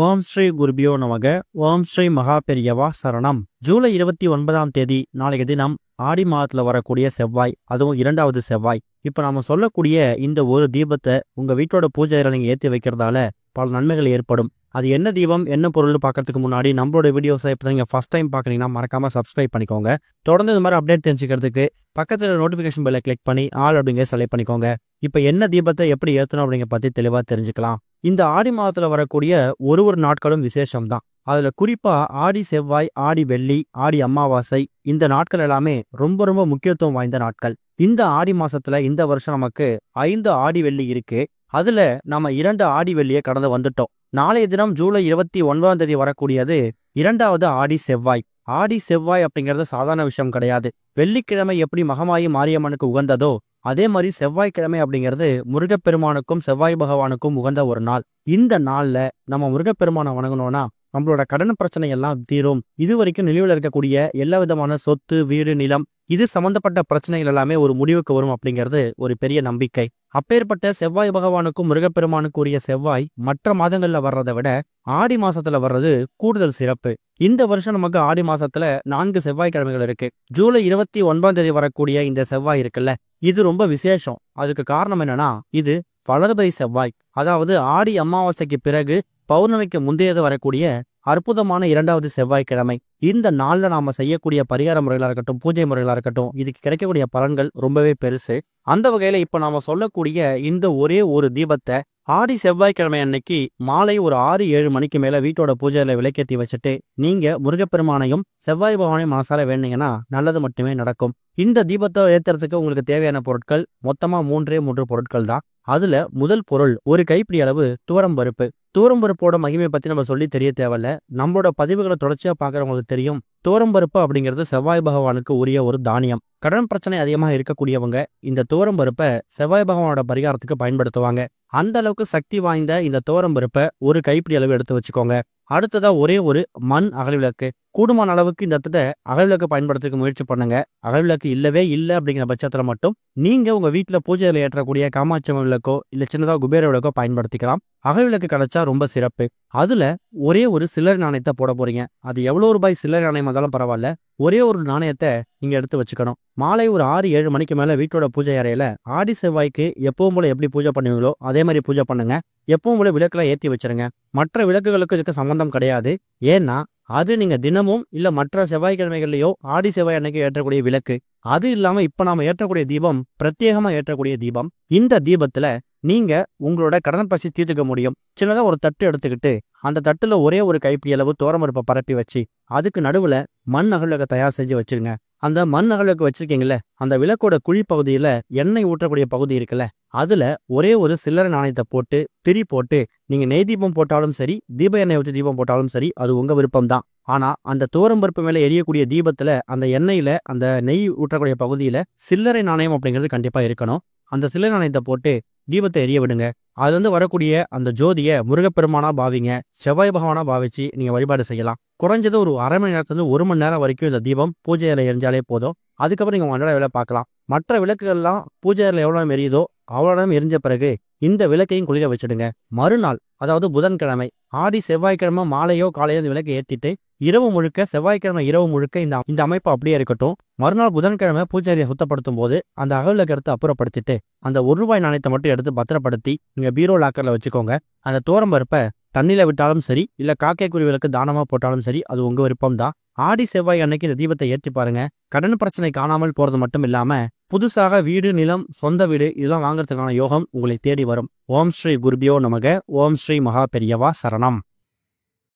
ஓம் ஸ்ரீ குருபியோ நமக. ஓம் ஸ்ரீ மகா பெரியவா சரணம். ஜூலை 29ஆம் தேதி நாளைக்கு தினம் ஆடி மாதத்துல வரக்கூடிய செவ்வாய், அதுவும் 2வது செவ்வாய். இப்ப நாம சொல்லக்கூடிய இந்த ஒரு தீபத்தை உங்க வீட்டோட பூஜையில நீங்க ஏற்றி வைக்கிறதால பல நன்மைகள் ஏற்படும். அது என்ன தீபம், என்ன பொருள் பார்க்கறதுக்கு முன்னாடி நம்மளோட வீடியோஸை இப்போ நீங்க ஃபர்ஸ்ட் டைம் பார்க்குறீங்கன்னா மறக்காம சப்ஸ்கிரைப் பண்ணிக்கோங்க. தொடர்ந்து இந்த மாதிரி அப்டேட் தெரிஞ்சுக்கிறதுக்கு பக்கத்தில் நோட்டிஃபிகேஷன் பெல்லை கிளிக் பண்ணி ஆல் அப்படிங்கிற செலக்ட் பண்ணிக்கோங்க. இப்போ என்ன தீபத்தை எப்படி ஏற்றணும் அப்படிங்கிற பற்றி தெளிவாக தெரிஞ்சுக்கலாம். இந்த ஆடி மாதத்தில் வரக்கூடிய ஒரு நாட்களும் விசேஷம் தான். அதில் குறிப்பாக ஆடி செவ்வாய், ஆடி வெள்ளி, ஆடி அமாவாசை, இந்த நாட்கள் எல்லாமே ரொம்ப ரொம்ப முக்கியத்துவம் வாய்ந்த நாட்கள். இந்த ஆடி மாசத்துல இந்த வருஷம் நமக்கு 5 ஆடி வெள்ளி இருக்கு. அதுல நம்ம 2 ஆடி வெள்ளியை கடந்து வந்துட்டோம். நாளைய தினம் ஜூலை 29ஆம் தேதி வரக்கூடியது 2வது ஆடி செவ்வாய். ஆடி செவ்வாய் அப்படிங்கிறது சாதாரண விஷயம் கிடையாது. வெள்ளிக்கிழமை எப்படி மகமாயி மாரியம்மனுக்கு உகந்ததோ அதே மாதிரி செவ்வாய்க்கிழமை அப்படிங்கிறது முருகப்பெருமானுக்கும் செவ்வாய் பகவானுக்கும் உகந்த ஒரு நாள். இந்த நாள்ல நம்ம முருகப்பெருமானை வணங்கணும்னா நம்மளோட கடன் பிரச்சனை எல்லாம் தீரும். இது வரைக்கும் நிலுவையில் இருக்கக்கூடிய எல்லா விதமான சொத்து, வீடு, நிலம், இது சம்பந்தப்பட்ட பிரச்சனைகள் எல்லாமே ஒரு முடிவுக்கு வரும் அப்படிங்கிறது ஒரு பெரிய நம்பிக்கை. அப்பேற்பட்ட செவ்வாய் பகவானுக்கும் முருகப்பெருமானுக்கு உரிய செவ்வாய் மற்ற மாதங்கள்ல வர்றதை விட ஆடி மாசத்துல வர்றது கூடுதல் சிறப்பு. இந்த வருஷம் நமக்கு ஆடி மாசத்துல 4 செவ்வாய்க்கிழமைகள் இருக்கு. ஜூலை 29ஆம் தேதி வரக்கூடிய இந்த செவ்வாய் இருக்குல்ல, இது ரொம்ப விசேஷம். அதுக்கு காரணம் என்னன்னா, இது வளர்பிறை செவ்வாய். அதாவது ஆடி அமாவாசைக்கு பிறகு பௌர்ணமிக்கு முந்தையது வரக்கூடிய அற்புதமான 2வது செவ்வாய்க்கிழமை. இந்த நாள்ல நாம செய்யக்கூடிய பரிகார முறைகளா இருக்கட்டும், பூஜை முறைகளா இருக்கட்டும், இதுக்கு கிடைக்கக்கூடிய பலன்கள் ரொம்பவே பெருசு. அந்த வகையில இப்ப நாம சொல்லக்கூடிய இந்த ஒரே ஒரு தீபத்தை ஆடி செவ்வாய்க்கிழமை அன்னைக்கு மாலை ஒரு 6-7 மணிக்கு மேல வீட்டோட பூஜையில விளக்கேத்தி வச்சுட்டு நீங்க முருகப்பெருமானையும் செவ்வாய் பகவானையும் மனசார வேண்டிங்கன்னா நல்லது மட்டுமே நடக்கும். இந்த தீபத்தை ஏத்துறதுக்கு உங்களுக்கு தேவையான பொருட்கள் மொத்தமா 3 பொருட்கள் தான். அதுல முதல் பொருள் ஒரு கைப்பிடி அளவு துவரம்பருப்பு. துவரம்பருப்போட மகிமை பத்தி நம்ம சொல்லி தெரிய தேவையில்ல. நம்மளோட பதிவுகளை தொடர்ச்சியா பாக்குறவங்களுக்கு தெரியும். துவரம்பருப்பு அப்படிங்கிறது செவ்வாய் பகவானுக்கு உரிய ஒரு தானியம். கடன் பிரச்சனை அதிகமாக இருக்கக்கூடியவங்க இந்த துவரம்பருப்பை செவ்வாய் பகவானோட பரிகாரத்துக்கு பயன்படுத்துவாங்க. அந்த அளவுக்கு சக்தி வாய்ந்த இந்த துவரம்பருப்பை ஒரு கைப்பிடி அளவு எடுத்து வச்சுக்கோங்க. அடுத்ததா ஒரே ஒரு மண் அகல்விளக்கு. கூடுமான அளவுக்கு இந்த இடத்துல அகல்விளக்கு பயன்படுத்துறதுக்கு முயற்சி பண்ணுங்க. அகல்விளக்கு இல்லவே இல்லை அப்படிங்கிற பட்சத்துல மட்டும் நீங்க உங்க வீட்டுல பூஜையில ஏற்றக்கூடிய காமாட்சி விளக்கோ இல்ல சின்னதா குபேர விளக்கோ பயன்படுத்திக்கலாம். அகல்விளக்கு கிடைச்சா ரொம்ப சிறப்பு. அதுல ஒரே ஒரு சில்லறை நாணயத்தை போட போறீங்க. அது எவ்வளவு ரூபாய் சில்லறை நாணயம் இருந்தாலும் பரவாயில்ல, ஒரே ஒரு நாணயத்தை நீங்க எடுத்து வச்சுக்கணும். மாலை ஒரு 6-7 மணிக்கு மேல வீட்டோட பூஜை அறையில ஆடி செவ்வாய்க்கு எப்பவும் போல எப்படி பூஜை பண்ணுவீங்களோ அதே மாதிரி பூஜை பண்ணுங்க. எப்பவும் போல விளக்கெல்லாம் ஏற்றி வச்சிருங்க. மற்ற விளக்குகளுக்கு இதுக்கு சம்பந்தம் கிடையாது. ஏன்னா அது நீங்க தினமும் இல்ல மற்ற செவ்வாய்க்கிழமைகள்லயோ ஆடி செவ்வாய் அன்னைக்கு ஏற்றக்கூடிய விளக்கு. அது இல்லாம இப்ப நாம ஏற்றக்கூடிய தீபம் பிரத்யேகமா ஏற்றக்கூடிய தீபம். இந்த தீபத்துல நீங்க உங்களோட கடன் பசி தீர்த்துக்க முடியும். சின்னதா ஒரு தட்டு எடுத்துக்கிட்டு அந்த தட்டுல ஒரே ஒரு கைப்பிடி அளவு துவரம்பருப்பை பரப்பி வச்சு அதுக்கு நடுவுல மண் அகல்விளக்கை தயார் செஞ்சு வச்சிருங்க. அந்த மண் அகல்விளக்கு வச்சிருக்கீங்கல்ல, அந்த விளக்கோட குழி பகுதியில எண்ணெய் ஊற்றக்கூடிய பகுதி இருக்குல்ல, அதுல ஒரே ஒரு சில்லறை நாணயத்தை போட்டு திரி போட்டு நீங்க நெய் தீபம் போட்டாலும் சரி, தீப எண்ணெய் ஊற்றி தீபம் போட்டாலும் சரி, அது உங்க விருப்பம் தான். ஆனா அந்த துவரம்பருப்பு மேல எரியக்கூடிய தீபத்துல அந்த எண்ணெயில அந்த நெய் ஊற்றக்கூடிய பகுதியில சில்லறை நாணயம் அப்படிங்கிறது கண்டிப்பா இருக்கணும். அந்த சில்லறை நாணயத்தை போட்டு தீபத்தை எரிய விடுங்க. அதுல வரக்கூடிய அந்த ஜோதிய முருகப்பெருமானா பாவிங்க, செவ்வாய் பகவானா பாவிச்சு நீங்க வழிபாடு செய்யலாம். குறைஞ்சது ஒரு அரை மணி நேரத்துல 1 மணி நேரம் வரைக்கும் இந்த தீபம் பூஜை அறையில எரிஞ்சாலே போதும். அதுக்கப்புறம் நீங்க அன்றாட வேலை பார்க்கலாம். மற்ற விளக்குகள்லாம் பூஜை அறையில எவ்வளவு நேரம் எரியுதோ அவ்வளவு நேரம் எரிஞ்ச பிறகு இந்த விளக்கையும் குளிர வச்சிடுங்க. மறுநாள் அதாவது புதன்கிழமை ஆடி செவ்வாய்க்கிழமை மாலையோ காலையோ இந்த விளக்கை ஏத்திட்டு இரவு முழுக்க, செவ்வாய்க்கிழமை இரவு முழுக்க இந்த அமைப்பு அப்படியே இருக்கட்டும். மறுநாள் புதன்கிழமை பூஜை அறையை சுத்தப்படுத்தும் போது அந்த அகல்விளக்கு எடுத்து அப்புறப்படுத்திட்டு அந்த ₹1 நாணயத்தை மட்டும் எடுத்து பத்திரப்படுத்தி நீங்க பீரோ லாக்கர்ல வச்சுக்கோங்க. அந்த துவரம்பருப்பை தண்ணியில விட்டாலும் சரி, இல்ல காக்கை குருவிகளுக்கு தானமா போட்டாலும் சரி, அது உங்க விருப்பம் தான். ஆடி செவ்வாய் அன்னைக்கு இந்த தீபத்தை ஏற்றி பாருங்க. கடன் பிரச்சனை காணாமல் போறது மட்டும் இல்லாம புதுசாக வீடு, நிலம், சொந்த வீடு இதெல்லாம் வாங்குறதுக்கான யோகம் உங்களை தேடி வரும். ஓம் ஸ்ரீ குருபியோ நமக. ஓம் ஸ்ரீ மகா பெரியவா சரணம்.